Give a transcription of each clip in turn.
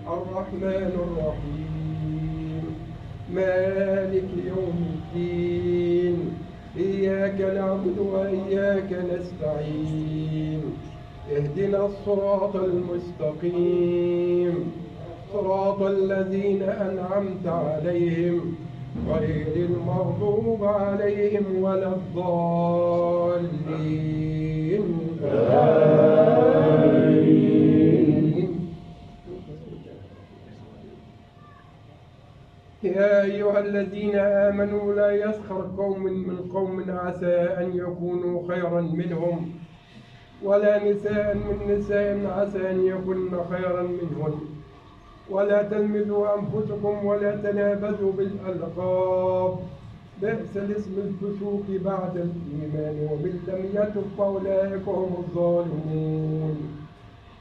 الرحمن الرحيم مالك يوم الدين إياك نعبد وإياك نستعين اهدنا الصراط المستقيم صراط الذين أنعمت عليهم غير المغضوب عليهم ولا الضالين آمين. يا أيها الذين آمنوا لا يسخر قوم من قوم عسى أن يكونوا خيرا منهم ولا نساء من نساء عسى أن يكن خيرا منهن ولا تلمزوا أنفسكم ولا تنابزوا بالألقاب بئس الاسم الفسوق بعد الإيمان ومن لم يتب فأولئك هم الظالمون.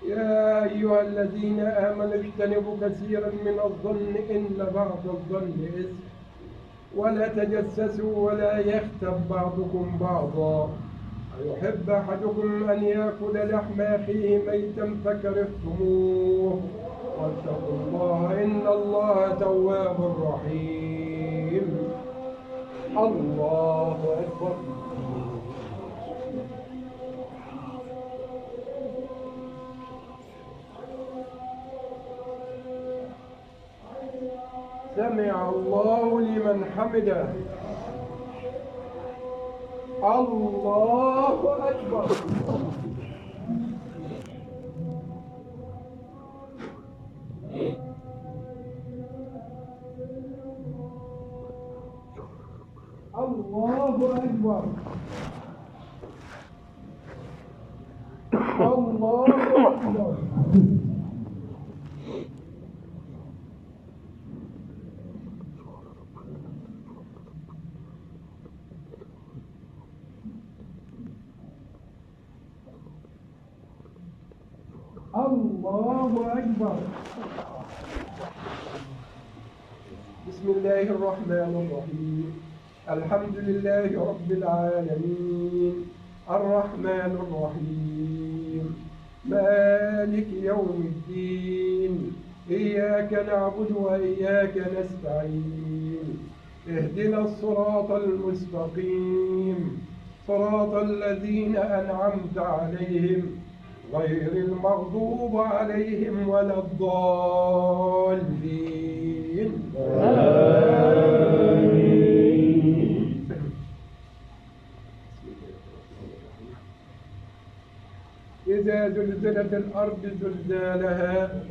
يا أيها الذين آمنوا اجتنبوا كثيرا من الظن إن بعض الظن إثم ولا تجسسوا ولا يغتب بعضكم بعضا أيحب أحدكم أن يأكل لحم أخيه ميتا فكرهتموه واتقوا الله إن الله تواب رحيم. الله أكبر. سمع الله لمن حمده. الله أكبر. الله أكبر. الله أكبر. الله أكبر. بسم الله الرحمن الرحيم الحمد لله رب العالمين الرحمن الرحيم مالك يوم الدين إياك نعبد وإياك نستعين اهدنا الصراط المستقيم صراط الذين أنعمت عليهم غير المغضوب عليهم ولا الضالين آمين. إذا زلزلت الأرض زلزالها